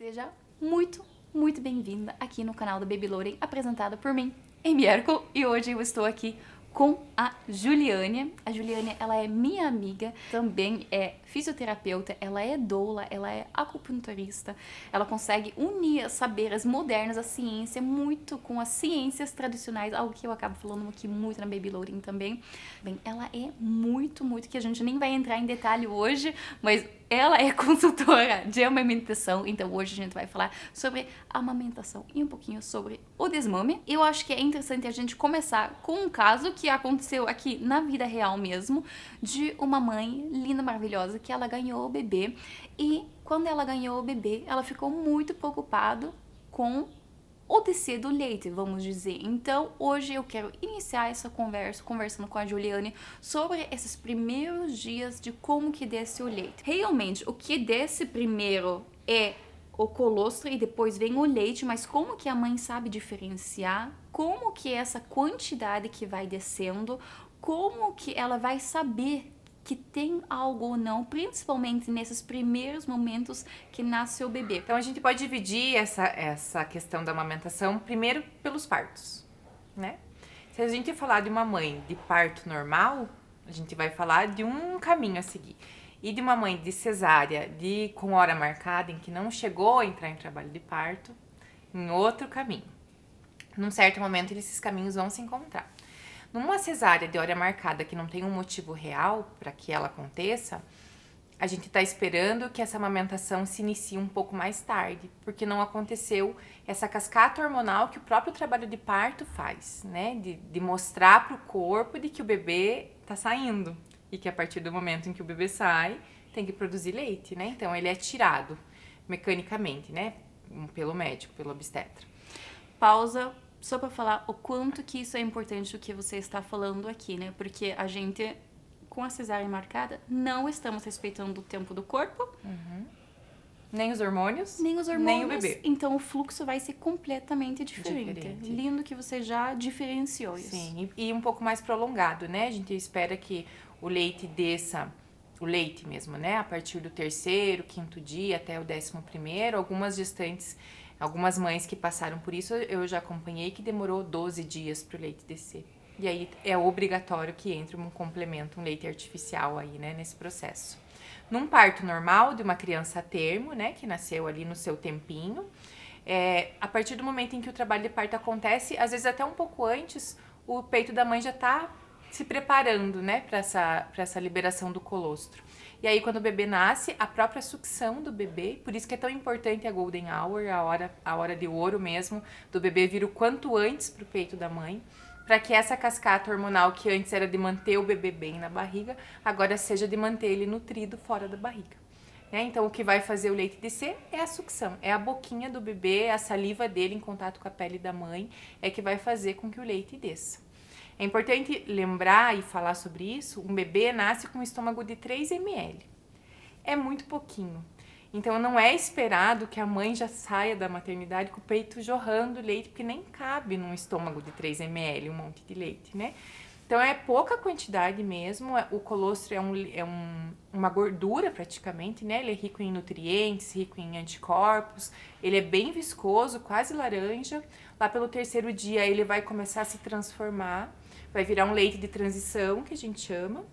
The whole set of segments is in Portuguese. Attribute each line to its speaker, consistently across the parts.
Speaker 1: Seja muito bem-vinda aqui no canal da Baby Loading, apresentada por mim, Amy Ercol, e hoje eu estou aqui com a Juliane. A Juliane, ela é minha amiga, também é fisioterapeuta, ela é doula, ela é acupunturista, ela consegue unir saberes modernos à ciência muito com as ciências tradicionais, algo que eu acabo falando aqui muito na Baby Loading também. Bem, ela é muito, que a gente nem vai entrar em detalhe hoje, mas ela é consultora de amamentação, então hoje a gente vai falar sobre amamentação e um pouquinho sobre o desmame. Eu acho que é interessante a gente começar com um caso que aconteceu aqui na vida real mesmo, de uma mãe linda, maravilhosa, que ela ganhou o bebê, e quando ela ganhou o bebê, ela ficou muito preocupada com o descer do leite, vamos dizer. Então, hoje eu quero iniciar essa conversa, conversando com a Juliane sobre esses primeiros dias de como que desce o leite. Realmente, o que desce primeiro é o colostro e depois vem o leite, mas como que a mãe sabe diferenciar? Como que essa quantidade que vai descendo, como que ela vai saber que tem algo ou não, principalmente nesses primeiros momentos que nasce o bebê.
Speaker 2: Então a gente pode dividir essa questão da amamentação primeiro pelos partos, né? Se a gente falar de uma mãe de parto normal, a gente vai falar de um caminho a seguir. E de uma mãe de cesárea com hora marcada, em que não chegou a entrar em trabalho de parto, em outro caminho. Num certo momento, esses caminhos vão se encontrar. Numa cesárea de hora marcada que não tem um motivo real para que ela aconteça, a gente está esperando que essa amamentação se inicie um pouco mais tarde, porque não aconteceu essa cascata hormonal que o próprio trabalho de parto faz, né? De mostrar para o corpo de que o bebê está saindo e que a partir do momento em que o bebê sai, tem que produzir leite, né? Então ele é tirado mecanicamente, né? Pelo médico, pelo obstetra.
Speaker 1: Pausa. Só para falar o quanto que isso é importante o que você está falando aqui, né? Porque a gente, com a cesárea marcada, não estamos respeitando o tempo do corpo.
Speaker 2: Nem os hormônios,
Speaker 1: nem
Speaker 2: nem o bebê.
Speaker 1: Então o fluxo vai ser completamente diferente. Lindo que você já diferenciou isso.
Speaker 2: Sim, e um pouco mais prolongado, né? A gente espera que o leite desça, o leite mesmo, né? A partir do 3º, 5º dia até o 11º. Algumas gestantes, algumas mães que passaram por isso, eu já acompanhei que demorou 12 dias para o leite descer. E aí é obrigatório que entre um complemento, um leite artificial aí, né? Nesse processo. Num parto normal de uma criança a termo, né? Que nasceu ali no seu tempinho, a partir do momento em que o trabalho de parto acontece, às vezes até um pouco antes, o peito da mãe já está se preparando, né, para essa liberação do colostro. E aí, quando o bebê nasce, a própria sucção do bebê, por isso que é tão importante a golden hour, a hora de ouro mesmo, do bebê vir o quanto antes para o peito da mãe, para que essa cascata hormonal que antes era de manter o bebê bem na barriga, agora seja de manter ele nutrido fora da barriga. Né? Então, o que vai fazer o leite descer é a sucção, é a boquinha do bebê, a saliva dele em contato com a pele da mãe, é que vai fazer com que o leite desça. É importante lembrar e falar sobre isso, um bebê nasce com um estômago de 3 ml. É muito pouquinho. Então, não é esperado que a mãe já saia da maternidade com o peito jorrando leite, porque nem cabe num estômago de 3 ml um monte de leite, né? Então, é pouca quantidade mesmo. O colostro é uma gordura praticamente, né? Ele é rico em nutrientes, rico em anticorpos. Ele é bem viscoso, quase laranja. Lá pelo 3º dia, ele vai começar a se transformar. Vai virar um leite de transição, que a gente chama.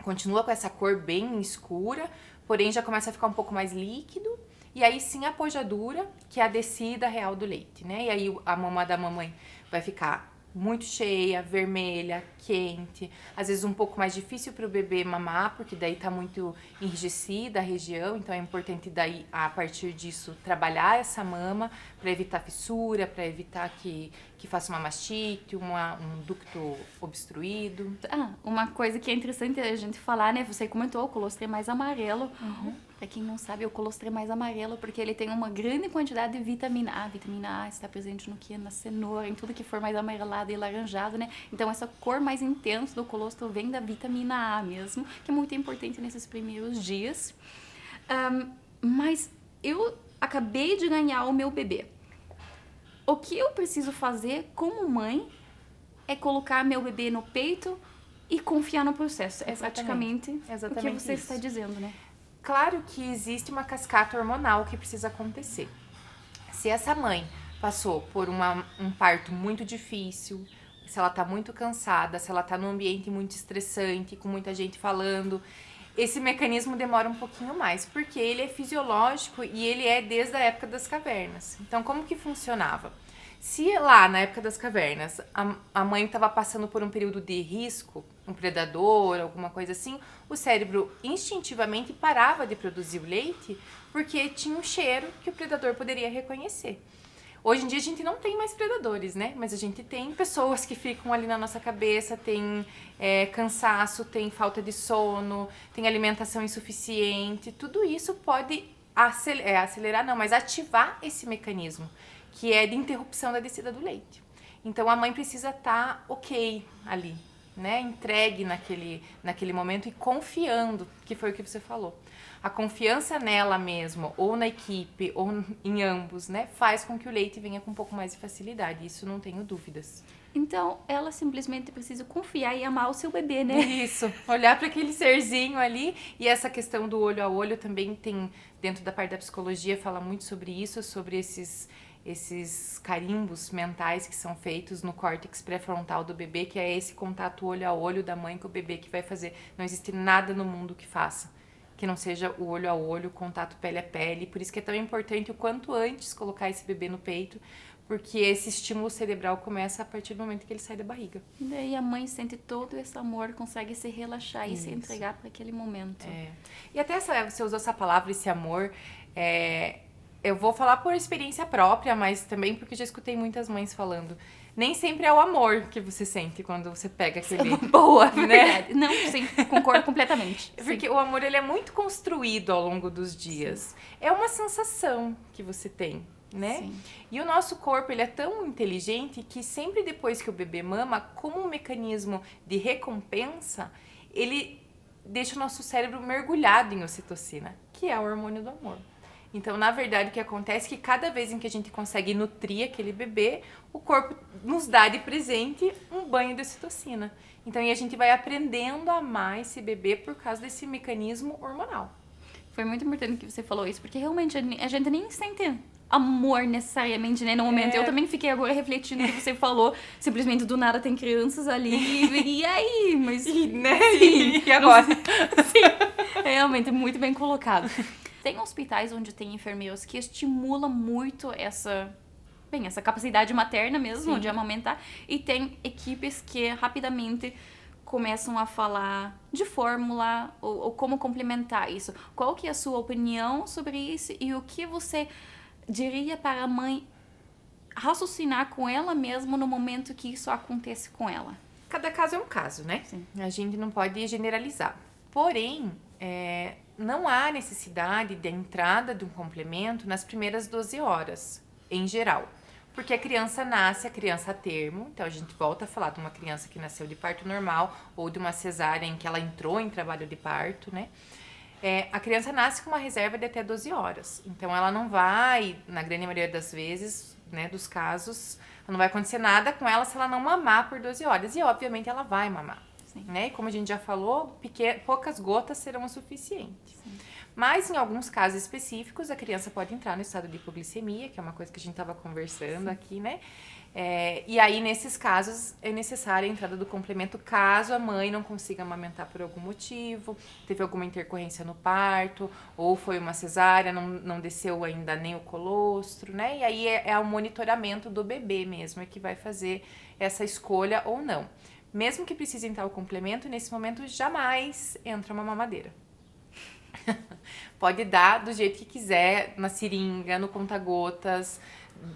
Speaker 2: Continua com essa cor bem escura, porém já começa a ficar um pouco mais líquido. E aí sim a pojadura, que é a descida real do leite, né? E aí a mama da mamãe vai ficar muito cheia, vermelha, quente, às vezes um pouco mais difícil para o bebê mamar, porque daí tá muito enrijecida a região, então é importante daí, a partir disso, trabalhar essa mama para evitar fissura, para evitar que faça uma mastite, um ducto obstruído.
Speaker 1: Uma coisa que é interessante a gente falar, né, você comentou, o colostro é mais amarelo. Pra quem não sabe, o colostro é mais amarelo porque ele tem uma grande quantidade de vitamina A. A vitamina A está presente no que? Na cenoura, em tudo que for mais amarelado e laranjado, né? Então, essa cor mais intensa do colostro vem da vitamina A mesmo, que é muito importante nesses primeiros dias. Mas eu acabei de ganhar o meu bebê. O que eu preciso fazer como mãe é colocar meu bebê no peito e confiar no processo. É praticamente o que você está dizendo, né?
Speaker 2: Claro que existe uma cascata hormonal que precisa acontecer. Se essa mãe passou por um parto muito difícil, se ela tá muito cansada, se ela tá num ambiente muito estressante, com muita gente falando, esse mecanismo demora um pouquinho mais, porque ele é fisiológico e ele é desde a época das cavernas. Então, como que funcionava? Se lá, na época das cavernas, a mãe estava passando por um período de risco, um predador, alguma coisa assim, o cérebro instintivamente parava de produzir o leite porque tinha um cheiro que o predador poderia reconhecer. Hoje em dia a gente não tem mais predadores, né? Mas a gente tem pessoas que ficam ali na nossa cabeça, tem cansaço, tem falta de sono, tem alimentação insuficiente. Tudo isso pode acelerar, não, mas ativar esse mecanismo, que é de interrupção da descida do leite. Então a mãe precisa estar ok ali, né? Entregue naquele momento e confiando, que foi o que você falou. A confiança nela mesmo, ou na equipe, ou em ambos, né? Faz com que o leite venha com um pouco mais de facilidade. Isso não tenho dúvidas.
Speaker 1: Então, ela simplesmente precisa confiar e amar o seu bebê, né?
Speaker 2: Isso, olhar para aquele serzinho ali. E essa questão do olho a olho também tem, dentro da parte da psicologia, fala muito sobre isso, sobre esses carimbos mentais que são feitos no córtex pré-frontal do bebê, que é esse contato olho a olho da mãe com o bebê que vai fazer. Não existe nada no mundo que faça que não seja o olho a olho, o contato pele a pele. Por isso que é tão importante o quanto antes colocar esse bebê no peito, porque esse estímulo cerebral começa a partir do momento que ele sai da barriga.
Speaker 1: E daí a mãe sente todo esse amor, consegue se relaxar e se entregar para aquele momento.
Speaker 2: E até você usou essa palavra, esse amor, eu vou falar por experiência própria, mas também porque já escutei muitas mães falando. Nem sempre é o amor que você sente quando você pega aquele...
Speaker 1: Boa, né? Verdade. Não, sim, concordo completamente.
Speaker 2: Porque o amor, ele é muito construído ao longo dos dias. Sim. É uma sensação que você tem, né? Sim. E o nosso corpo, ele é tão inteligente que sempre depois que o bebê mama, como um mecanismo de recompensa, ele deixa o nosso cérebro mergulhado em ocitocina, que é o hormônio do amor. Então, na verdade, o que acontece é que cada vez em que a gente consegue nutrir aquele bebê, o corpo nos dá de presente um banho de ocitocina. Então, e a gente vai aprendendo a amar esse bebê por causa desse mecanismo hormonal.
Speaker 1: Foi muito importante que você falou isso, porque realmente a gente nem sente amor necessariamente, né, no momento. Eu também fiquei agora refletindo o que você falou, simplesmente do nada tem crianças ali, e aí? Mas,
Speaker 2: né?
Speaker 1: Sim,
Speaker 2: e agora?
Speaker 1: Sim, realmente, muito bem colocado. Tem hospitais onde tem enfermeiros que estimulam muito essa capacidade materna mesmo, sim, de amamentar. E tem equipes que rapidamente começam a falar de fórmula ou como complementar isso. Qual que é a sua opinião sobre isso e o que você diria para a mãe raciocinar com ela mesma no momento que isso acontece com ela?
Speaker 2: Cada caso é um caso, né? Sim. A gente não pode generalizar. Porém, não há necessidade de entrada de um complemento nas primeiras 12 horas, em geral. Porque a criança nasce, a criança a termo, então a gente volta a falar de uma criança que nasceu de parto normal ou de uma cesárea em que ela entrou em trabalho de parto, né? A criança nasce com uma reserva de até 12 horas. Então ela não vai, na grande maioria das vezes, né, dos casos, não vai acontecer nada com ela se ela não mamar por 12 horas. E obviamente ela vai mamar. Né? E como a gente já falou, poucas gotas serão o suficiente. Sim. Mas em alguns casos específicos, a criança pode entrar no estado de hipoglicemia, que é uma coisa que a gente estava conversando, sim, aqui, né? E aí, nesses casos, é necessária a entrada do complemento caso a mãe não consiga amamentar por algum motivo, teve alguma intercorrência no parto, ou foi uma cesárea, não desceu ainda nem o colostro, né? E aí é o monitoramento do bebê mesmo, que vai fazer essa escolha ou não. Mesmo que precise entrar o complemento, nesse momento jamais entra uma mamadeira. Pode dar do jeito que quiser, na seringa, no conta-gotas,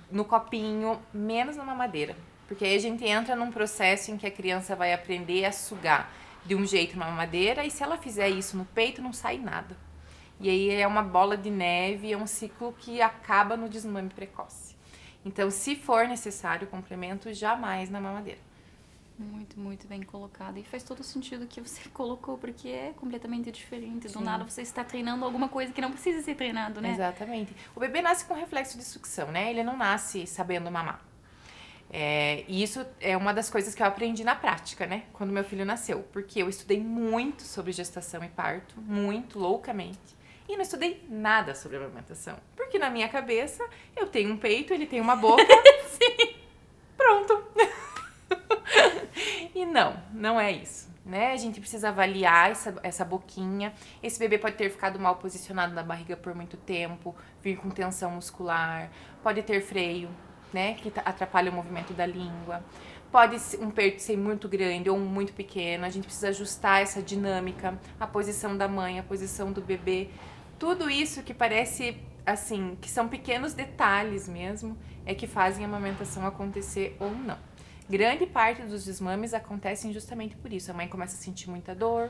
Speaker 2: no copinho, menos na mamadeira. Porque aí a gente entra num processo em que a criança vai aprender a sugar de um jeito na mamadeira e se ela fizer isso no peito, não sai nada. E aí é uma bola de neve, é um ciclo que acaba no desmame precoce. Então, se for necessário o complemento, jamais na mamadeira.
Speaker 1: Muito, muito bem colocado. E faz todo sentido o que você colocou, porque é completamente diferente. Do nada você está treinando alguma coisa que não precisa ser treinado, né?
Speaker 2: Exatamente. O bebê nasce com reflexo de sucção, né? Ele não nasce sabendo mamar. E isso é uma das coisas que eu aprendi na prática, né? Quando meu filho nasceu. Porque eu estudei muito sobre gestação e parto, muito, loucamente. E não estudei nada sobre amamentação. Porque na minha cabeça, eu tenho um peito, ele tem uma boca. Sim. Pronto. E não é isso, né? A gente precisa avaliar essa boquinha. Esse bebê pode ter ficado mal posicionado na barriga por muito tempo, vir com tensão muscular, pode ter freio, né? Que atrapalha o movimento da língua. Pode um peito ser muito grande ou muito pequeno. A gente precisa ajustar essa dinâmica, a posição da mãe, a posição do bebê. Tudo isso que parece, assim, que são pequenos detalhes mesmo, é que fazem a amamentação acontecer ou não. Grande parte dos desmames acontecem justamente por isso. A mãe começa a sentir muita dor,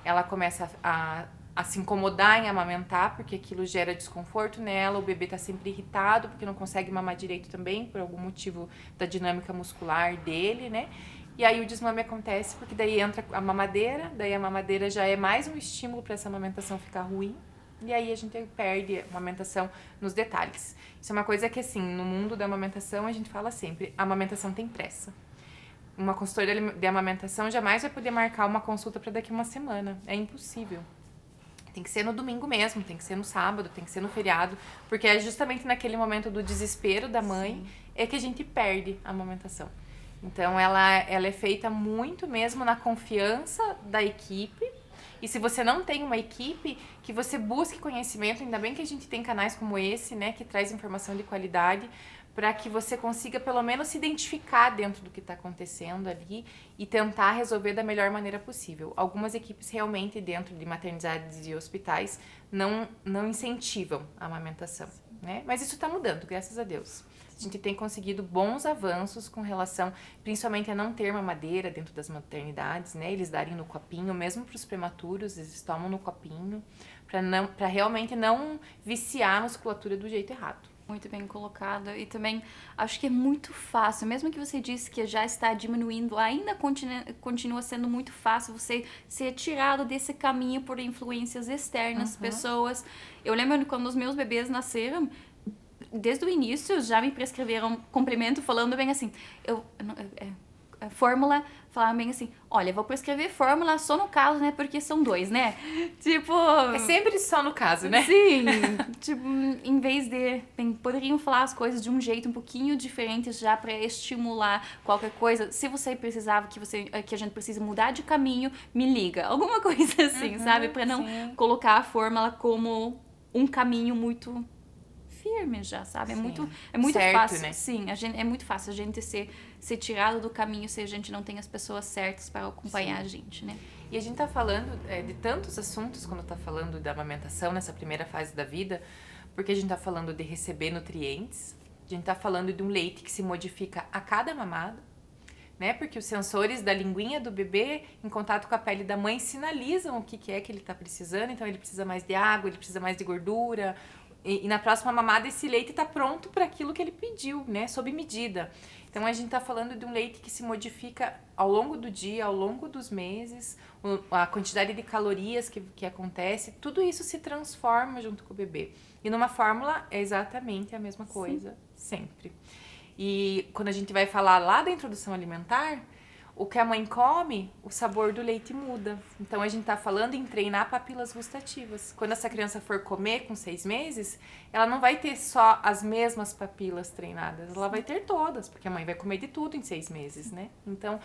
Speaker 2: ela começa a se incomodar em amamentar, porque aquilo gera desconforto nela, o bebê tá sempre irritado, porque não consegue mamar direito também, por algum motivo da dinâmica muscular dele, né? E aí o desmame acontece porque daí entra a mamadeira já é mais um estímulo para essa amamentação ficar ruim. E aí a gente perde a amamentação nos detalhes. Isso é uma coisa que, assim, no mundo da amamentação a gente fala sempre, a amamentação tem pressa. Uma consultora de amamentação jamais vai poder marcar uma consulta para daqui a uma semana. É impossível. Tem que ser no domingo mesmo, tem que ser no sábado, tem que ser no feriado, porque é justamente naquele momento do desespero da mãe é que a gente perde a amamentação. Então ela é feita muito mesmo na confiança da equipe. E se você não tem uma equipe, que você busque conhecimento, ainda bem que a gente tem canais como esse, né, que traz informação de qualidade, para que você consiga pelo menos se identificar dentro do que está acontecendo ali e tentar resolver da melhor maneira possível. Algumas equipes realmente dentro de maternidades e hospitais não incentivam a amamentação, né? Mas isso está mudando, graças a Deus. A gente tem conseguido bons avanços com relação, principalmente a não ter mamadeira dentro das maternidades, né? Eles darem no copinho, mesmo para os prematuros, eles tomam no copinho, para realmente não viciar a musculatura do jeito errado.
Speaker 1: Muito bem colocado. E também acho que é muito fácil, mesmo que você disse que já está diminuindo, ainda continua sendo muito fácil você ser tirado desse caminho por influências externas, pessoas. Eu lembro quando os meus bebês nasceram, desde o início já me prescreveram complemento falando bem assim, fórmula, falavam bem assim, olha, vou prescrever fórmula só no caso, né, porque são 2, né? Tipo...
Speaker 2: É sempre só no caso, né?
Speaker 1: Sim, tipo, em vez de... poderiam falar as coisas de um jeito um pouquinho diferente já pra estimular qualquer coisa. Se você precisava que a gente precisa mudar de caminho, me liga. Alguma coisa assim, sabe? Pra não colocar a fórmula como um caminho muito... firme já, sabe? É muito
Speaker 2: certo,
Speaker 1: fácil,
Speaker 2: né?
Speaker 1: Sim, é muito fácil a gente ser tirado do caminho se a gente não tem as pessoas certas para acompanhar a gente, né?
Speaker 2: E a gente tá falando de tantos assuntos quando tá falando da amamentação nessa primeira fase da vida, porque a gente tá falando de receber nutrientes, a gente tá falando de um leite que se modifica a cada mamada, né? Porque os sensores da linguinha do bebê, em contato com a pele da mãe, sinalizam o que é que ele tá precisando, então ele precisa mais de água, ele precisa mais de gordura. E na próxima mamada esse leite está pronto para aquilo que ele pediu, né? Sob medida. Então a gente está falando de um leite que se modifica ao longo do dia, ao longo dos meses, a quantidade de calorias que acontece, tudo isso se transforma junto com o bebê. E numa fórmula é exatamente a mesma coisa, sempre. E quando a gente vai falar lá da introdução alimentar, o que a mãe come, o sabor do leite muda. Então, a gente tá falando em treinar papilas gustativas. Quando essa criança for comer com 6 meses, ela não vai ter só as mesmas papilas treinadas, ela vai ter todas, porque a mãe vai comer de tudo em 6 meses, né? Então,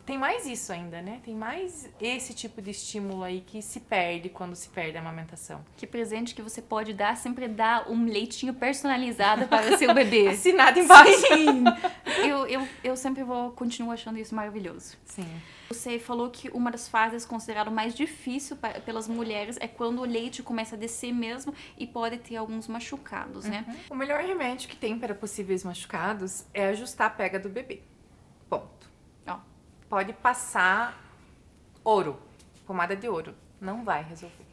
Speaker 2: tem mais isso ainda, né? Tem mais esse tipo de estímulo aí que se perde quando se perde a amamentação.
Speaker 1: Que presente que você pode dar, sempre dar um leitinho personalizado para o seu bebê.
Speaker 2: Assinado embaixo.
Speaker 1: Sim! Eu sempre continuo achando isso maravilhoso.
Speaker 2: Sim.
Speaker 1: Você falou que uma das fases considerada mais difícil pelas mulheres é quando o leite começa a descer mesmo e pode ter alguns machucados, né?
Speaker 2: O melhor remédio que tem para possíveis machucados é ajustar a pega do bebê. Ponto.
Speaker 1: Ó.
Speaker 2: Pode passar ouro, pomada de ouro, não vai resolver.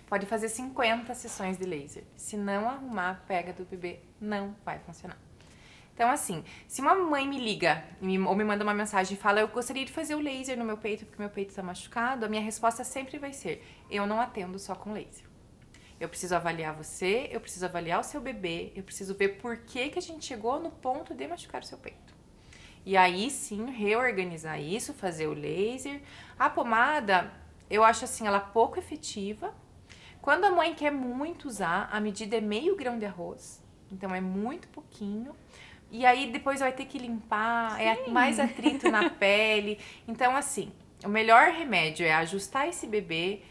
Speaker 2: Pode fazer 50 sessões de laser. Se não arrumar a pega do bebê, não vai funcionar. Então, assim, se uma mãe me liga ou me manda uma mensagem e fala eu gostaria de fazer o laser no meu peito porque meu peito está machucado, a minha resposta sempre vai ser eu não atendo só com laser. Eu preciso avaliar você, eu preciso avaliar o seu bebê, eu preciso ver por que a gente chegou no ponto de machucar o seu peito. E aí, sim, reorganizar isso, fazer o laser. A pomada, eu acho assim, ela pouco efetiva, Quando a mãe quer muito usar, a medida é meio grão de arroz. Então, é muito pouquinho. E aí, depois vai ter que limpar, é mais atrito na pele. Então, assim, o melhor remédio é ajustar esse bebê,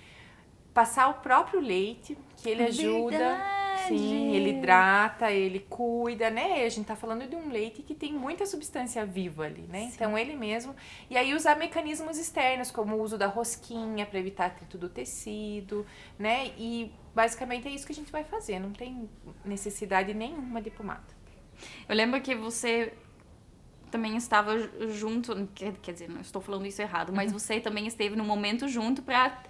Speaker 2: passar o próprio leite, que ele ajuda.
Speaker 1: Verdade.
Speaker 2: Sim, ele hidrata, ele cuida, né? A gente tá falando de um leite que tem muita substância viva ali, né?
Speaker 1: Sim.
Speaker 2: Então, ele mesmo. E aí, usar mecanismos externos, como o uso da rosquinha para evitar atrito do tecido, né? E basicamente é isso que a gente vai fazer. Não tem necessidade nenhuma de pomada.
Speaker 1: Eu lembro que você também estava junto, quer dizer, não estou falando isso errado, mas você também esteve no momento junto para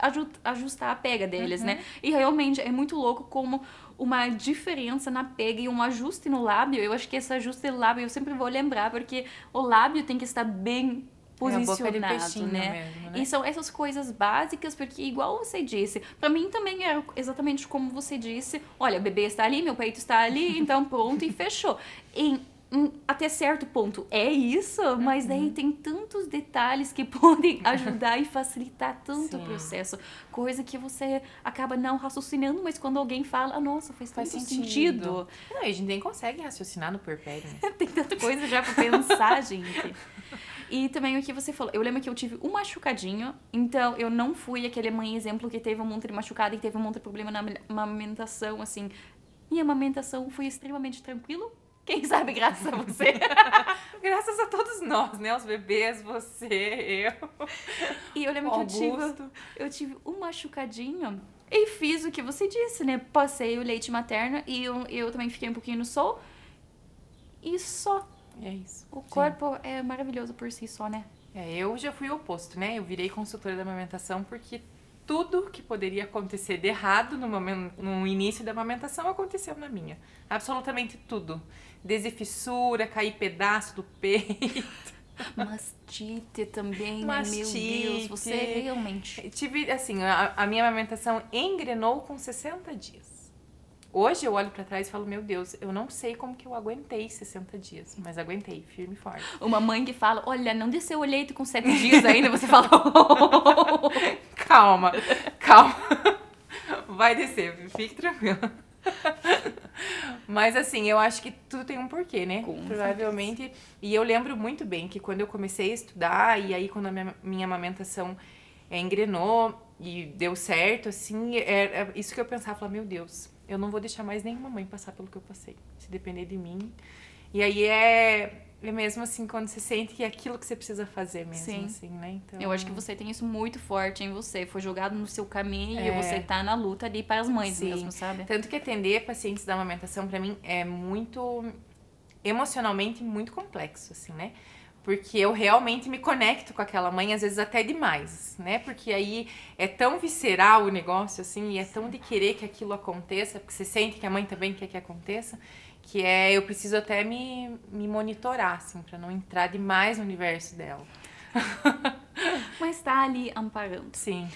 Speaker 1: ajustar a pega deles, né? E realmente é muito louco como uma diferença na pega e um ajuste no lábio. Eu acho que esse ajuste no lábio eu sempre vou lembrar, porque o lábio tem que estar bem posicionado,
Speaker 2: boca de peixinho
Speaker 1: né?
Speaker 2: mesmo, né?
Speaker 1: E são essas coisas básicas, porque igual você disse, pra mim também era exatamente como você disse, olha, o bebê está ali, meu peito está ali, então pronto e fechou. Até certo ponto é isso, mas daí tem tantos detalhes que podem ajudar e facilitar tanto o processo. Coisa que você acaba não raciocinando, mas quando alguém fala, nossa, faz tanto sentido.
Speaker 2: Não, a gente nem consegue raciocinar no puerpério, né?
Speaker 1: Tem tanta coisa já pra pensar, gente. E também o que você falou, eu lembro que eu tive um machucadinho, então eu não fui aquele mãe exemplo que teve um monte de machucado e teve um monte de problema na amamentação, assim. Minha amamentação foi extremamente tranquilo. Quem sabe graças a você.
Speaker 2: Graças a todos nós, né? Os bebês, você, eu.
Speaker 1: E eu lembro que eu tive um machucadinho e fiz o que você disse, né? Passei o leite materno e eu também fiquei um pouquinho no sol. E só.
Speaker 2: É isso.
Speaker 1: O corpo é maravilhoso por si só, né?
Speaker 2: Eu já fui o oposto, né? Eu virei consultora da amamentação porque tudo que poderia acontecer de errado no início da amamentação aconteceu na minha. Absolutamente tudo. Desde fissura, cair pedaço do peito.
Speaker 1: Mastite também,
Speaker 2: Mastite.
Speaker 1: Meu Deus, você realmente...
Speaker 2: Tive, assim, a minha amamentação engrenou com 60 dias. Hoje eu olho pra trás e falo, meu Deus, eu não sei como que eu aguentei 60 dias, mas aguentei, firme e forte.
Speaker 1: Uma mãe que fala, olha, não desceu o leite com 7 dias ainda, você fala...
Speaker 2: Calma. Vai descer, fique tranquila. Mas assim, eu acho que tudo tem um porquê, né? Provavelmente. Certeza. E eu lembro muito bem que quando eu comecei a estudar, e aí quando a minha amamentação engrenou e deu certo, assim, é isso que eu pensava, falava, meu Deus, eu não vou deixar mais nenhuma mãe passar pelo que eu passei, se depender de mim. E aí é mesmo assim, quando você sente que é aquilo que você precisa fazer mesmo, sim, assim, né? Então...
Speaker 1: Eu acho que você tem isso muito forte em você. Foi jogado no seu caminho e você tá na luta ali para as mães, sim, mesmo, sabe?
Speaker 2: Tanto que atender pacientes da amamentação, pra mim, é muito... emocionalmente muito complexo, assim, né? Porque eu realmente me conecto com aquela mãe, às vezes até demais, né? Porque aí é tão visceral o negócio, assim, e é tão de querer que aquilo aconteça, porque você sente que a mãe também quer que aconteça, que eu preciso até me monitorar, assim, pra não entrar demais no universo dela.
Speaker 1: Mas tá ali amparando.
Speaker 2: Sim.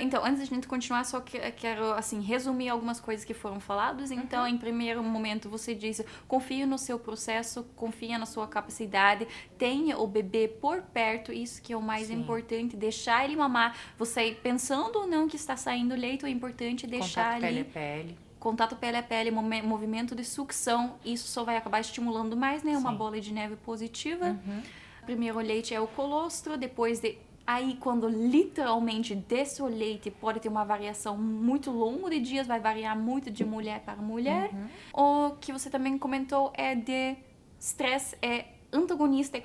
Speaker 1: Então, antes da gente continuar, só quero, assim, resumir algumas coisas que foram faladas. Então, em primeiro momento, você disse, confia no seu processo, confia na sua capacidade, tenha o bebê por perto, isso que é o mais importante, deixar ele mamar. Você, pensando ou não que está saindo leite, é importante deixar
Speaker 2: Contato
Speaker 1: ali...
Speaker 2: pele a pele.
Speaker 1: Contato pele a pele, movimento de sucção, isso só vai acabar estimulando mais, né? Uma bola de neve positiva. Primeiro o leite é o colostro, depois de... Aí, quando literalmente desce o leite, pode ter uma variação muito longa de dias, vai variar muito de mulher para mulher. O que você também comentou é de estresse, é antagonista, é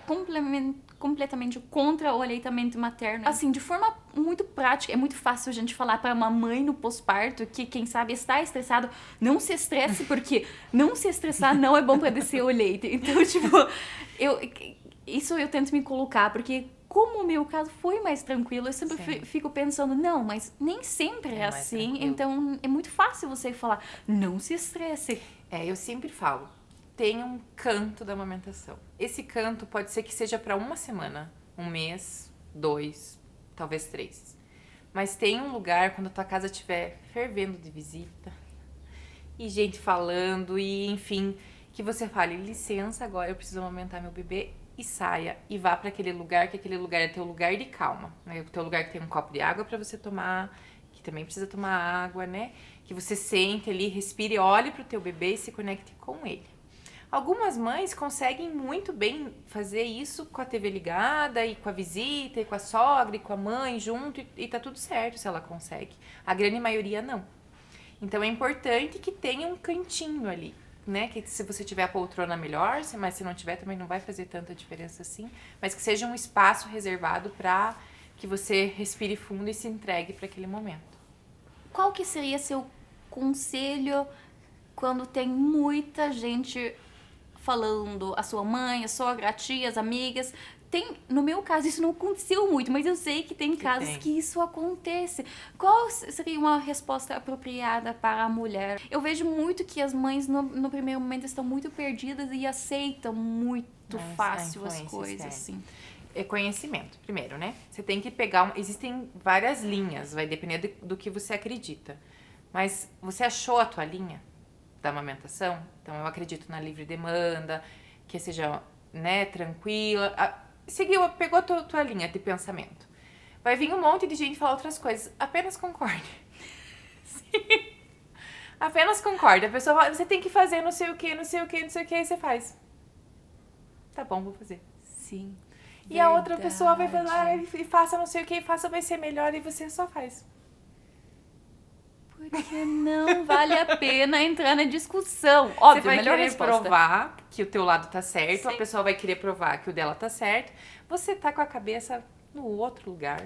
Speaker 1: completamente contra o aleitamento materno. Assim, de forma muito prática, é muito fácil a gente falar para uma mãe no pós-parto que, quem sabe, está estressado, não se estresse, porque não se estressar não é bom para descer o leite. Então, tipo, isso eu tento me colocar, porque como o meu caso foi mais tranquilo, eu sempre fico pensando, não, mas nem sempre é assim, então é muito fácil você falar, não se estresse.
Speaker 2: Eu sempre falo, tem um canto da amamentação. Esse canto pode ser que seja para uma semana, um mês, 2, talvez 3. Mas tem um lugar, quando a tua casa estiver fervendo de visita, e gente falando, e enfim, que você fale, licença, agora eu preciso amamentar meu bebê, e saia, e vá para aquele lugar, que aquele lugar é teu lugar de calma, né? O teu lugar que tem um copo de água para você tomar, que também precisa tomar água, né? Que você sente ali, respire, olhe pro teu bebê e se conecte com ele. Algumas mães conseguem muito bem fazer isso com a TV ligada e com a visita e com a sogra e com a mãe junto e tá tudo certo se ela consegue. A grande maioria não. Então é importante que tenha um cantinho ali, né? Que se você tiver a poltrona melhor, mas se não tiver também não vai fazer tanta diferença assim, mas que seja um espaço reservado para que você respire fundo e se entregue para aquele momento.
Speaker 1: Qual que seria seu conselho quando tem muita gente falando, a sua mãe, a sogra, a tia, as amigas? No meu caso, isso não aconteceu muito, mas eu sei que tem casos que isso acontece. Qual seria uma resposta apropriada para a mulher? Eu vejo muito que as mães, no primeiro momento, estão muito perdidas e aceitam muito fácil as coisas, assim.
Speaker 2: É conhecimento, primeiro, né? Você tem que pegar... Existem várias linhas, vai depender do que você acredita. Mas você achou a tua linha da amamentação? Então, eu acredito na livre demanda, que seja, né, tranquila. Seguiu, pegou a tua linha de pensamento. Vai vir um monte de gente falar outras coisas. Apenas concorde. Sim. Apenas concorde. A pessoa fala, você tem que fazer não sei o que, não sei o que, não sei o que, aí você faz. Tá bom, vou fazer.
Speaker 1: Sim.
Speaker 2: E verdade. A outra pessoa vai falar, e faça não sei o que, faça vai ser melhor, e você só faz.
Speaker 1: Porque não vale a pena entrar na discussão. Óbvio,
Speaker 2: você vai
Speaker 1: melhor
Speaker 2: querer
Speaker 1: resposta.
Speaker 2: provar que o teu lado tá certo,
Speaker 1: Sim.
Speaker 2: A pessoa vai querer provar que o dela tá certo. Você tá com a cabeça no outro lugar.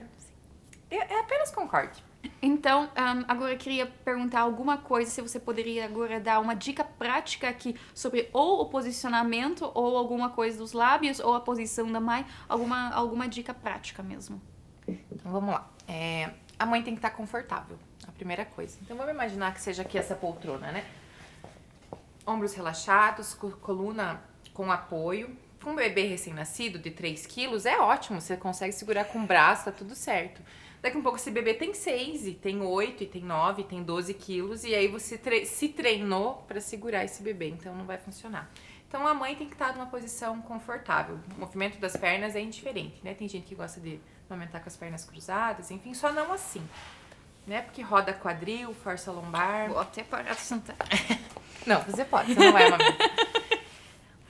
Speaker 2: É apenas concorde.
Speaker 1: Então, agora eu queria perguntar alguma coisa, se você poderia agora dar uma dica prática aqui sobre ou o posicionamento, ou alguma coisa dos lábios, ou a posição da mãe, alguma dica prática mesmo.
Speaker 2: Então, vamos lá. A mãe tem que estar confortável, a primeira coisa. Então, vamos imaginar que seja aqui essa poltrona, né? Ombros relaxados, coluna com apoio. Com um bebê recém-nascido de 3 quilos, é ótimo, você consegue segurar com o braço, tá tudo certo. Daqui a pouco esse bebê tem 6, e tem 8, e tem 9, e tem 12 quilos, e aí você se treinou para segurar esse bebê, então não vai funcionar. Então a mãe tem que estar numa posição confortável. O movimento das pernas é indiferente, né? Tem gente que gosta de amamentar com as pernas cruzadas, enfim, só não assim, né? Porque roda quadril, força lombar.
Speaker 1: Vou até parar de sentar.
Speaker 2: Não, você pode, você não vai amamentar.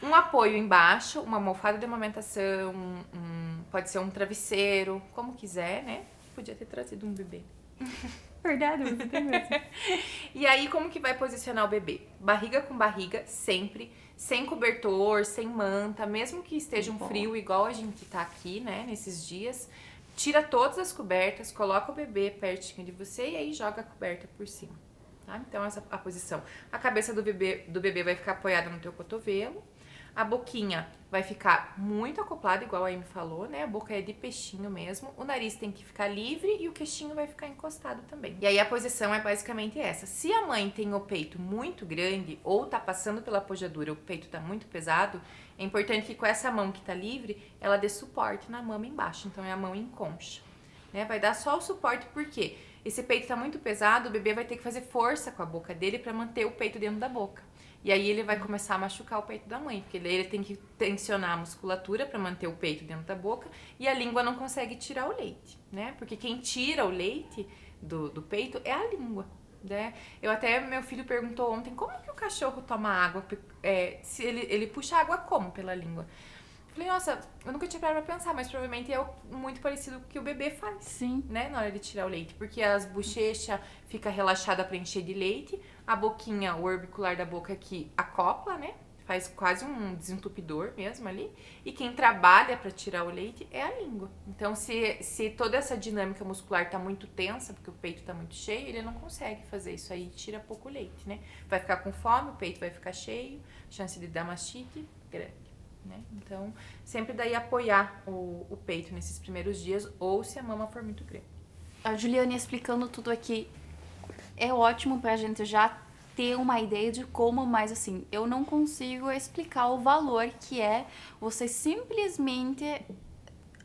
Speaker 2: Um apoio embaixo, uma almofada de amamentação, pode ser um travesseiro, como quiser, né? Podia ter trazido um bebê.
Speaker 1: Verdade, você tem mesmo.
Speaker 2: E aí, como que vai posicionar o bebê? Barriga com barriga, sempre. Sem cobertor, sem manta, mesmo que esteja um frio igual a gente tá aqui, né? Nesses dias. Tira todas as cobertas, coloca o bebê pertinho de você e aí joga a coberta por cima. Tá? Então, essa é a posição. A cabeça do bebê vai ficar apoiada no teu cotovelo. A boquinha vai ficar muito acoplada, igual a Amy falou, né? A boca é de peixinho mesmo. O nariz tem que ficar livre e o queixinho vai ficar encostado também. E aí a posição é basicamente essa. Se a mãe tem o peito muito grande ou tá passando pela pojadura, o peito tá muito pesado, é importante que com essa mão que tá livre, ela dê suporte na mama embaixo. Então é a mão em concha, né? Vai dar só o suporte porque esse peito tá muito pesado, o bebê vai ter que fazer força com a boca dele para manter o peito dentro da boca. E aí ele vai começar a machucar o peito da mãe, porque daí ele tem que tensionar a musculatura para manter o peito dentro da boca e a língua não consegue tirar o leite, né? Porque quem tira o leite do peito é a língua, né? Meu filho perguntou ontem, como que o cachorro toma água? Se ele puxa água como pela língua? Falei, nossa, eu nunca tinha parado pra pensar, mas provavelmente é muito parecido com o que o bebê faz.
Speaker 1: Sim.
Speaker 2: Né, na hora de tirar o leite. Porque as bochechas fica relaxada pra encher de leite, a boquinha, o orbicular da boca aqui acopla, né? Faz quase um desentupidor mesmo ali. E quem trabalha pra tirar o leite é a língua. Então, se toda essa dinâmica muscular tá muito tensa, porque o peito tá muito cheio, ele não consegue fazer isso aí, tira pouco leite, né? Vai ficar com fome, o peito vai ficar cheio, chance de dar mastite grande. Né? Então, sempre daí apoiar o peito nesses primeiros dias ou se a mama for muito grande.
Speaker 1: A Juliane explicando tudo aqui é ótimo pra gente já ter uma ideia de como, mas assim, eu não consigo explicar o valor que é você simplesmente,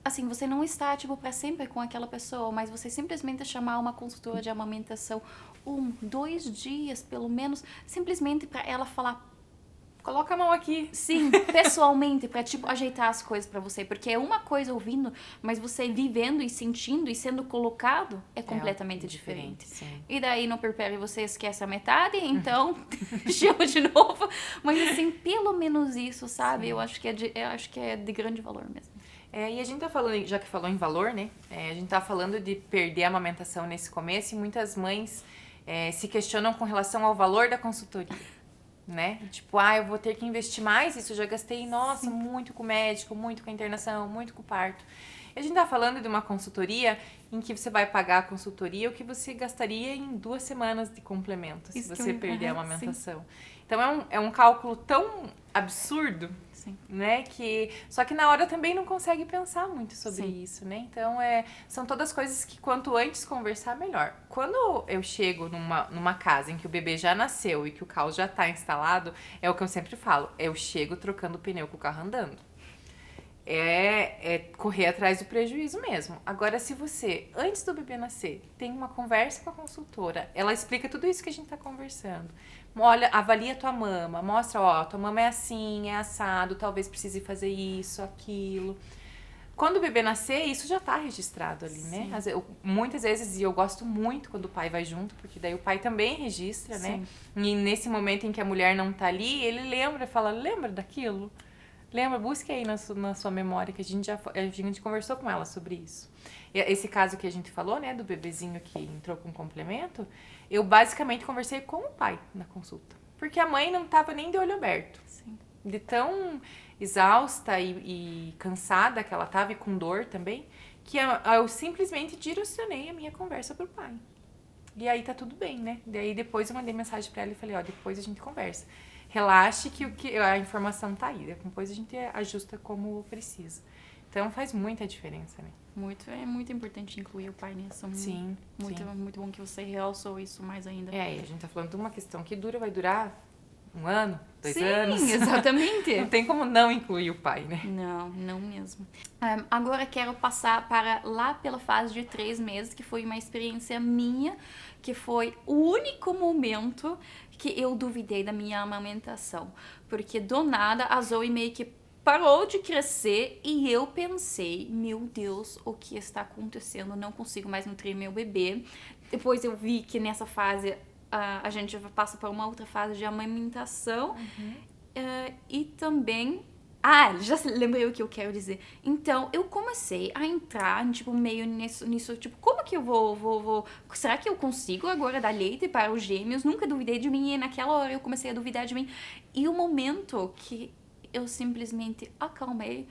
Speaker 1: assim, você não está, tipo, pra sempre com aquela pessoa, mas você simplesmente chamar uma consultora de amamentação 2 dias, pelo menos, simplesmente pra ela falar
Speaker 2: Coloca a mão aqui.
Speaker 1: Sim, pessoalmente, pra, tipo, ajeitar as coisas pra você. Porque é uma coisa ouvindo, mas você vivendo e sentindo e sendo colocado é completamente diferente.
Speaker 2: Sim.
Speaker 1: E daí no Prepare você esquece a metade, então chama de novo. Mas assim, pelo menos isso, sabe?
Speaker 2: Sim.
Speaker 1: Eu acho que é de grande valor mesmo.
Speaker 2: E a gente tá falando, já que falou em valor, né? A gente tá falando de perder a amamentação nesse começo e muitas mães se questionam com relação ao valor da consultoria. Né? Tipo, eu vou ter que investir mais, isso eu já gastei, nossa,
Speaker 1: Sim.
Speaker 2: muito com o médico, muito com a internação, muito com o parto. E a gente tá falando de uma consultoria em que você vai pagar a consultoria o que você gastaria em 2 semanas de complemento, se você perder a amamentação. Sim. Então é um cálculo tão absurdo,
Speaker 1: sim,
Speaker 2: né? Só que na hora também não consegue pensar muito sobre sim, isso, né? Então são todas coisas que quanto antes conversar, melhor. Quando eu chego numa casa em que o bebê já nasceu e que o caos já tá instalado, é o que eu sempre falo, eu chego trocando o pneu com o carro andando. É correr atrás do prejuízo mesmo. Agora, se você, antes do bebê nascer, tem uma conversa com a consultora, ela explica tudo isso que a gente tá conversando. Olha, avalia tua mama, mostra, tua mama é assim, é assado, talvez precise fazer isso, aquilo. Quando o bebê nascer, isso já tá registrado ali, sim, né? Muitas vezes, e eu gosto muito quando o pai vai junto, porque daí o pai também registra, sim, né? E nesse momento em que a mulher não tá ali, ele fala, lembra daquilo? Lembra? Busque aí na sua memória, que a gente conversou com ela sobre isso. Esse caso que a gente falou, né, do bebezinho que entrou com complemento, eu basicamente conversei com o pai na consulta. Porque a mãe não tava nem de olho aberto. Sim. De tão exausta e cansada que ela tava, e com dor também, que eu simplesmente direcionei a minha conversa pro pai. E aí tá tudo bem, né? Daí depois eu mandei mensagem pra ela e falei, depois a gente conversa. Relaxe que a informação tá aí. Depois a gente ajusta como precisa. Então faz muita diferença, né?
Speaker 1: É muito importante incluir o pai nisso.
Speaker 2: Sim,
Speaker 1: muito bom que você realçou isso mais ainda.
Speaker 2: E a gente tá falando de uma questão que vai durar 1 ano, 2
Speaker 1: sim,
Speaker 2: anos.
Speaker 1: Sim, exatamente.
Speaker 2: Não tem como não incluir o pai, né?
Speaker 1: Não mesmo. Agora quero passar para lá pela fase de 3 meses, que foi uma experiência minha, que foi o único momento que eu duvidei da minha amamentação. Porque do nada a Zoe meio que parou de crescer e eu pensei, meu Deus, o que está acontecendo? Não consigo mais nutrir meu bebê. Depois eu vi que nessa fase a gente passa por uma outra fase de amamentação. E também... já lembrei o que eu quero dizer. Então, eu comecei a entrar, tipo, meio nisso, tipo, como que eu vou... Será que eu consigo agora dar leite para os gêmeos? Nunca duvidei de mim e naquela hora eu comecei a duvidar de mim. E o momento que eu simplesmente acalmei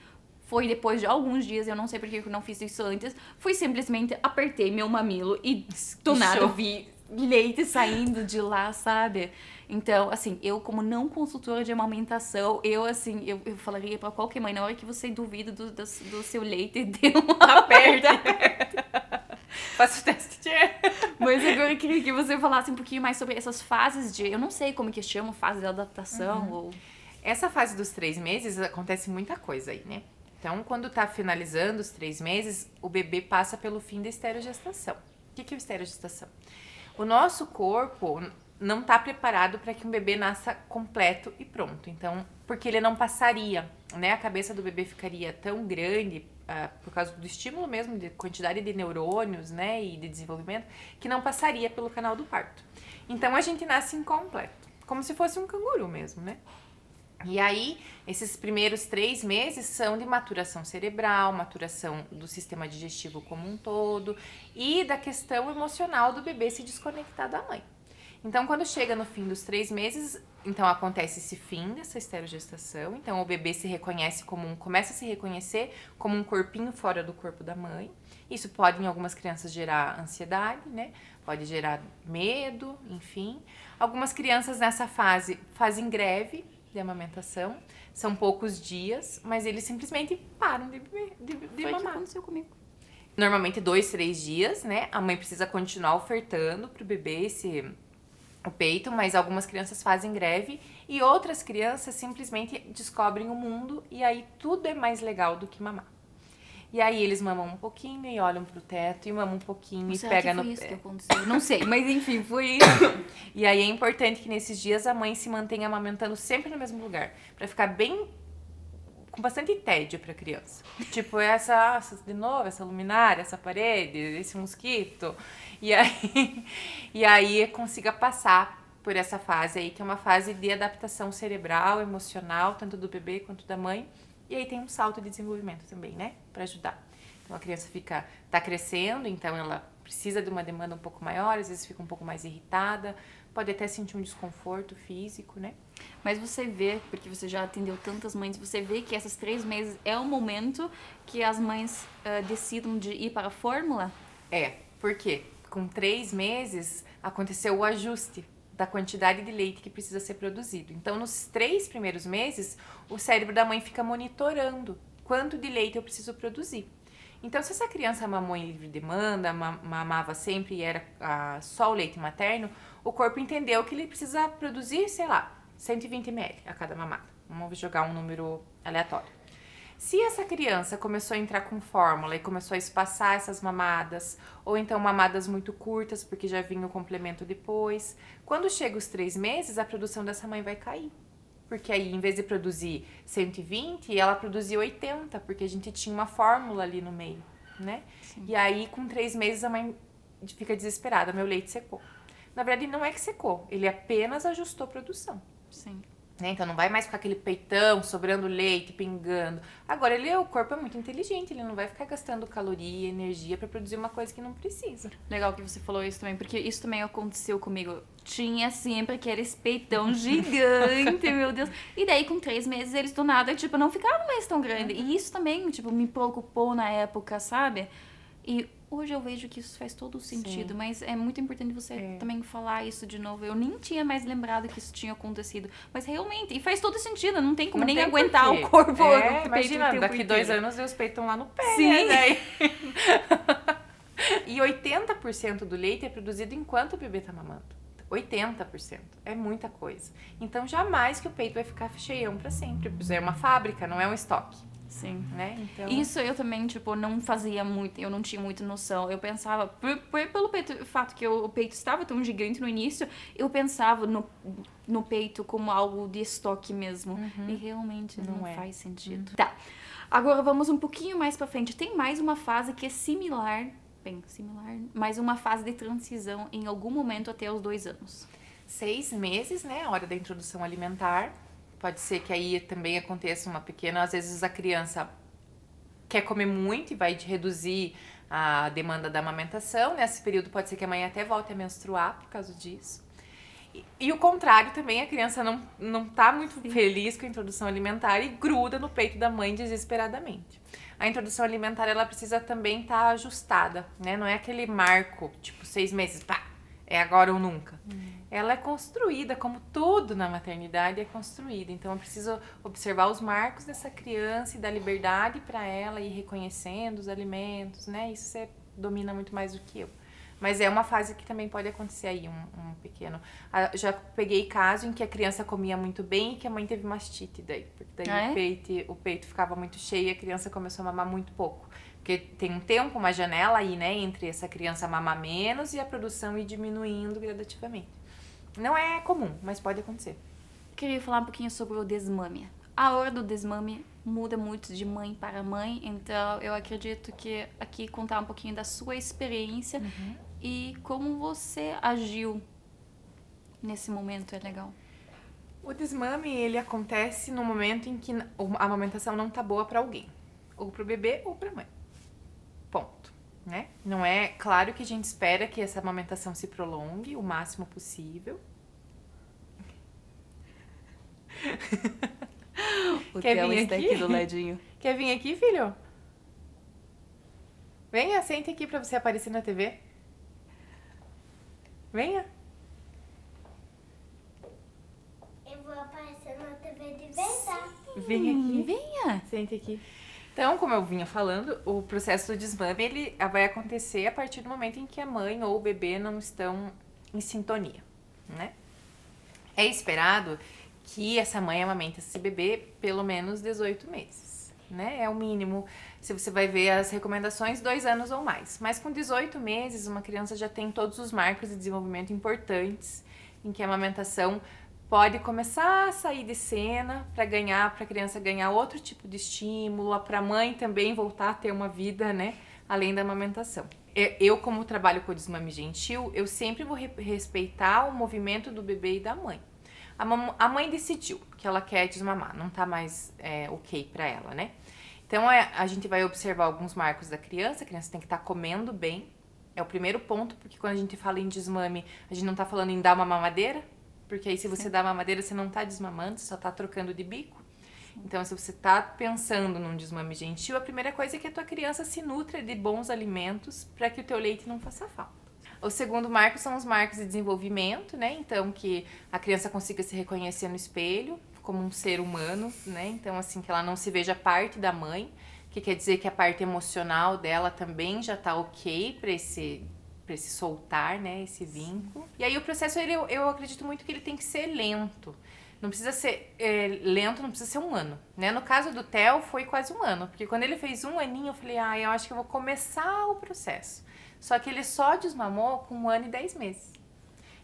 Speaker 1: foi depois de alguns dias, eu não sei porque eu não fiz isso antes, foi simplesmente apertei meu mamilo e do nada eu vi leite saindo de lá, sabe? Então, assim, eu como não consultora de amamentação, eu falaria pra qualquer mãe, na hora que você duvida do seu leite, dê uma aperta.
Speaker 2: Faça o teste.
Speaker 1: Mas agora eu queria que você falasse um pouquinho mais sobre essas fases eu não sei como que chama, fase de adaptação ou...
Speaker 2: Essa fase dos 3 meses, acontece muita coisa aí, né? Então, quando tá finalizando os 3 meses, o bebê passa pelo fim da esterogestação. O que é o esterogestação? O nosso corpo não tá preparado para que um bebê nasça completo e pronto. Então, porque ele não passaria, né? A cabeça do bebê ficaria tão grande, por causa do estímulo mesmo, de quantidade de neurônios, né? E de desenvolvimento, que não passaria pelo canal do parto. Então, a gente nasce incompleto. Como se fosse um canguru mesmo, né? E aí, esses primeiros 3 meses são de maturação cerebral, maturação do sistema digestivo como um todo e da questão emocional do bebê se desconectar da mãe. Então, quando chega no fim dos 3 meses, então acontece esse fim dessa esterogestação. Então, o bebê começa a se reconhecer como um corpinho fora do corpo da mãe. Isso pode, em algumas crianças, gerar ansiedade, né? Pode gerar medo, enfim. Algumas crianças nessa fase fazem greve de amamentação, são poucos dias, mas eles simplesmente param de
Speaker 1: Foi
Speaker 2: mamar.
Speaker 1: O que aconteceu comigo.
Speaker 2: Normalmente 2, 3 dias, né? A mãe precisa continuar ofertando pro bebê o peito, mas algumas crianças fazem greve e outras crianças simplesmente descobrem o mundo e aí tudo é mais legal do que mamar. E aí eles mamam um pouquinho e olham pro teto e mamam um pouquinho e
Speaker 1: Será
Speaker 2: pega
Speaker 1: que
Speaker 2: no
Speaker 1: foi isso
Speaker 2: pé.
Speaker 1: que aconteceu? Não sei, mas enfim, foi isso.
Speaker 2: E aí é importante que nesses dias a mãe se mantenha amamentando sempre no mesmo lugar, pra ficar bem com bastante tédio pra criança. Tipo, de novo, essa luminária, essa parede, esse mosquito. E aí, e aí consiga passar por essa fase aí, que é uma fase de adaptação cerebral, emocional, tanto do bebê quanto da mãe. E aí tem um salto de desenvolvimento também, né? Pra ajudar. Então a criança tá crescendo, então ela precisa de uma demanda um pouco maior, às vezes fica um pouco mais irritada, pode até sentir um desconforto físico, né?
Speaker 1: Mas você vê, porque você já atendeu tantas mães, você vê que esses 3 meses é o momento que as mães decidam de ir para a fórmula?
Speaker 2: Por quê? Com 3 meses aconteceu o ajuste da quantidade de leite que precisa ser produzido. Então, nos 3 primeiros meses, o cérebro da mãe fica monitorando quanto de leite eu preciso produzir. Então, se essa criança mamou em livre demanda, mamava sempre e era só o leite materno, o corpo entendeu que ele precisa produzir, sei lá, 120 ml a cada mamada. Vamos jogar um número aleatório. Se essa criança começou a entrar com fórmula e começou a espaçar essas mamadas, ou então mamadas muito curtas, porque já vinha o complemento depois, quando chega os 3 meses, a produção dessa mãe vai cair. Porque aí, em vez de produzir 120, ela produzia 80, porque a gente tinha uma fórmula ali no meio, né?
Speaker 1: Sim.
Speaker 2: E aí, com 3 meses, a mãe fica desesperada, meu leite secou. Na verdade, não é que secou, ele apenas ajustou a produção.
Speaker 1: Sim.
Speaker 2: Né? Então não vai mais ficar aquele peitão sobrando leite, pingando. Agora o corpo é muito inteligente, ele não vai ficar gastando caloria, energia pra produzir uma coisa que não precisa.
Speaker 1: Legal que você falou isso também, porque isso também aconteceu comigo. Tinha sempre aqueles peitão gigante, meu Deus. E daí, com 3 meses, eles do nada, tipo, não ficavam mais tão grandes. E isso também, tipo, me preocupou na época, sabe? E hoje eu vejo que isso faz todo o sentido, mas é muito importante você também falar isso de novo. Eu nem tinha mais lembrado que isso tinha acontecido, mas realmente, e faz todo sentido, não tem como nem aguentar o corpo.
Speaker 2: Imagina, daqui 2 anos os peitos estão lá no pé,
Speaker 1: Sim.
Speaker 2: né? E 80% do leite é produzido enquanto o bebê tá mamando. 80%. É muita coisa. Então, jamais que o peito vai ficar cheião pra sempre. É uma fábrica, não é um estoque.
Speaker 1: Sim.
Speaker 2: Né? Então...
Speaker 1: Isso eu também, tipo, não fazia muito, eu não tinha muita noção. Eu pensava, pelo peito, o fato que o peito estava tão gigante no início, eu pensava no peito como algo de estoque mesmo. E realmente não faz sentido. Tá, agora vamos um pouquinho mais pra frente. Tem mais uma fase que é similar, mas uma fase de transição em algum momento até os 2 anos.
Speaker 2: 6 meses, né? A hora da introdução alimentar. Pode ser que aí também aconteça uma pequena... Às vezes a criança quer comer muito e vai reduzir a demanda da amamentação. Nesse período pode ser que a mãe até volte a menstruar por causa disso. E o contrário também, a criança não tá muito feliz com a introdução alimentar e gruda no peito da mãe desesperadamente. A introdução alimentar, ela precisa também estar ajustada, né? Não é aquele marco, tipo 6 meses, pá, é agora ou nunca. Ela é construída, como tudo na maternidade é construída. Então, eu preciso observar os marcos dessa criança e dar liberdade para ela ir reconhecendo os alimentos, né? Isso você domina muito mais do que eu. Mas é uma fase que também pode acontecer aí, um pequeno... Já peguei caso em que a criança comia muito bem e que a mãe teve mastite daí. Porque daí o peito ficava muito cheio e a criança começou a mamar muito pouco. Porque tem um tempo, uma janela aí, né? Entre essa criança mamar menos e a produção ir diminuindo gradativamente. Não é comum, mas pode acontecer.
Speaker 1: Queria falar um pouquinho sobre o desmame. A hora do desmame muda muito de mãe para mãe, então eu acredito que aqui contar um pouquinho da sua experiência e como você agiu nesse momento é legal.
Speaker 2: O desmame, ele acontece no momento em que a amamentação não tá boa para alguém. Ou pro bebê ou pra mãe. Ponto. Né? Não é... Claro que a gente espera que essa amamentação se prolongue o máximo possível.
Speaker 1: O Theo está aqui do ladinho.
Speaker 2: Quer vir aqui, filho? Venha, sente aqui pra você aparecer na TV. Venha.
Speaker 3: Eu vou aparecer na TV de verdade.
Speaker 2: Vem aqui.
Speaker 1: Venha.
Speaker 2: Sente aqui. Então, como eu vinha falando, o processo do desmame ele vai acontecer a partir do momento em que a mãe ou o bebê não estão em sintonia, né? É esperado que essa mãe amamente esse bebê pelo menos 18 meses. né? É o mínimo. Se você vai ver as recomendações, 2 anos ou mais. Mas com 18 meses, uma criança já tem todos os marcos de desenvolvimento importantes, em que a amamentação pode começar a sair de cena para a criança ganhar outro tipo de estímulo, para a mãe também voltar a ter uma vida, né, além da amamentação. Eu, como trabalho com o desmame gentil, eu sempre vou respeitar o movimento do bebê e da mãe. A mãe decidiu que ela quer desmamar, não tá mais ok para ela, né? Então a gente vai observar alguns marcos da criança, a criança tem que estar comendo bem, é o primeiro ponto, porque quando a gente fala em desmame, a gente não tá falando em dar uma mamadeira, porque aí se você dá mamadeira, você não tá desmamando, você só tá trocando de bico. Então, se você tá pensando num desmame gentil, a primeira coisa é que a tua criança se nutra de bons alimentos para que o teu leite não faça falta. O segundo marco são os marcos de desenvolvimento, né? Então, que a criança consiga se reconhecer no espelho como um ser humano, né? Então, assim, que ela não se veja parte da mãe, que quer dizer que a parte emocional dela também já tá ok para esse soltar, né, esse vínculo. E aí o processo, eu acredito muito que ele tem que ser lento. Não precisa ser lento, não precisa ser 1 ano, né? No caso do Theo, foi quase 1 ano, porque quando ele fez 1 aninho, eu falei, eu acho que eu vou começar o processo. Só que ele só desmamou com 1 ano e 10 meses.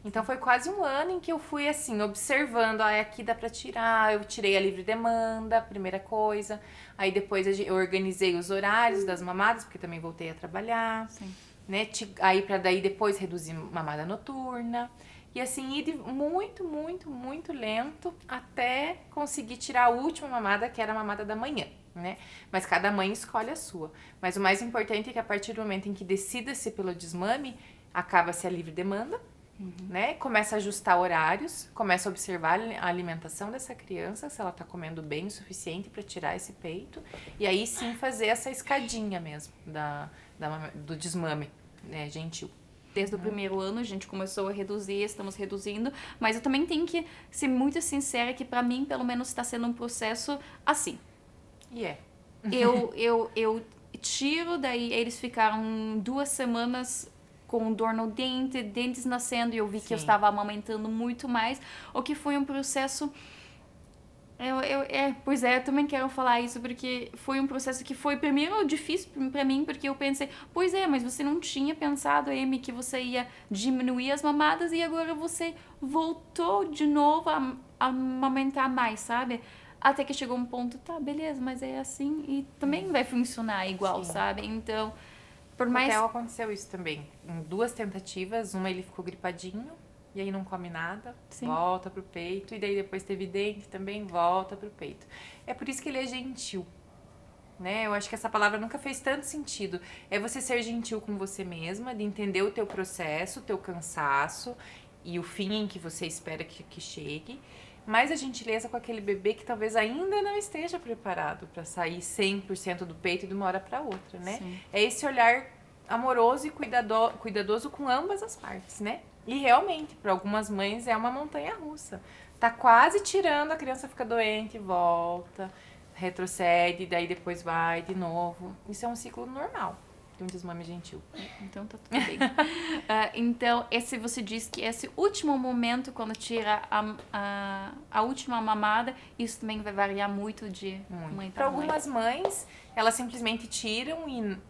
Speaker 2: Então foi quase 1 ano em que eu fui assim, observando, aqui dá pra tirar, eu tirei a livre demanda, primeira coisa. Aí depois eu organizei os horários das mamadas, porque também voltei a trabalhar.
Speaker 1: Sim.
Speaker 2: Né? Aí pra daí depois reduzir mamada noturna. E assim, ir muito, muito, muito lento até conseguir tirar a última mamada, que era a mamada da manhã, né? Mas cada mãe escolhe a sua. Mas o mais importante é que a partir do momento em que decida-se pelo desmame, acaba-se a livre demanda, né? Começa a ajustar horários, começa a observar a alimentação dessa criança, se ela tá comendo bem o suficiente para tirar esse peito. E aí sim fazer essa escadinha mesmo do desmame, né, gentil.
Speaker 1: Desde o primeiro ano a gente começou a reduzir, estamos reduzindo, mas eu também tenho que ser muito sincera que para mim, pelo menos, está sendo um processo assim.
Speaker 2: E
Speaker 1: Eu tiro, daí eles ficaram 2 semanas com dor no dente, dentes nascendo, e eu vi que eu estava amamentando muito mais, o que foi um processo... Pois é, eu também quero falar isso, porque foi um processo que foi primeiro difícil pra mim, porque eu pensei, pois é, mas você não tinha pensado, Amy, que você ia diminuir as mamadas e agora você voltou de novo a amamentar mais, sabe? Até que chegou um ponto, tá, beleza, mas é assim e também vai funcionar igual, sabe? Então, por mais...
Speaker 2: O Theo aconteceu isso também, em 2 tentativas, uma ele ficou gripadinho, e aí não come nada, volta pro peito. E daí depois teve dente também, volta pro peito. É por isso que ele é gentil, né? Eu acho que essa palavra nunca fez tanto sentido. É você ser gentil com você mesma, de entender o teu processo, o teu cansaço e o fim em que você espera que chegue. Mas a gentileza com aquele bebê que talvez ainda não esteja preparado para sair 100% do peito de uma hora para outra, né? Sim. É esse olhar amoroso e cuidadoso com ambas as partes, né? E realmente, para algumas mães é uma montanha-russa. Tá quase tirando, a criança fica doente, volta, retrocede, daí depois vai de novo. Isso é um ciclo normal de um desmame gentil.
Speaker 1: Então tá tudo bem. Então, você diz que esse último momento, quando tira a última mamada, isso também vai variar muito de mãe para mãe.
Speaker 2: Para algumas mães, elas simplesmente tiram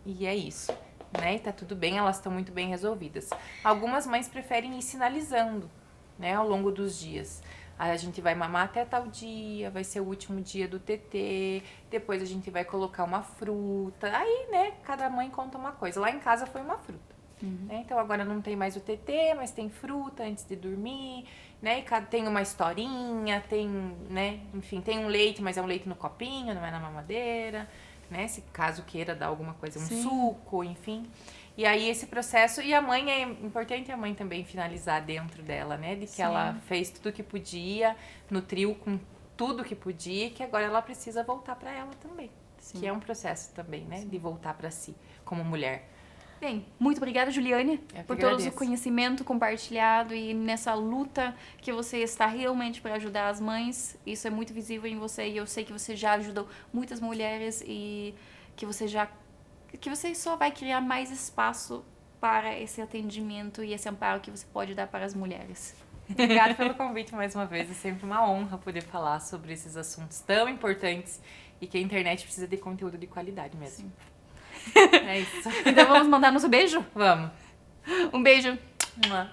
Speaker 2: e é isso. Né? E tá tudo bem, elas estão muito bem resolvidas. Algumas mães preferem ir sinalizando, né, ao longo dos dias. A gente vai mamar até tal dia, vai ser o último dia do TT, depois a gente vai colocar uma fruta. Aí, né, cada mãe conta uma coisa. Lá em casa foi uma fruta. Né? Então agora não tem mais o TT, mas tem fruta antes de dormir, né? E tem uma historinha, tem, né, enfim, tem um leite, mas é um leite no copinho, não é na mamadeira. Né, se caso queira dar alguma coisa, um suco, enfim. E aí esse processo, e a mãe, é importante a mãe também finalizar dentro dela, né, de que ela fez tudo que podia, nutriu com tudo que podia, que agora ela precisa voltar para ela também. Que é um processo também, né, de voltar para si, como mulher.
Speaker 1: Bem, muito obrigada, Juliane, por todo o conhecimento compartilhado e nessa luta que você está realmente para ajudar as mães. Isso é muito visível em você e eu sei que você já ajudou muitas mulheres e que você só vai criar mais espaço para esse atendimento e esse amparo que você pode dar para as mulheres.
Speaker 2: Obrigada pelo convite mais uma vez. É sempre uma honra poder falar sobre esses assuntos tão importantes e que a internet precisa de conteúdo de qualidade mesmo. É isso.
Speaker 1: Então vamos mandar nosso beijo?
Speaker 2: Vamos.
Speaker 1: Um beijo.
Speaker 2: Mua.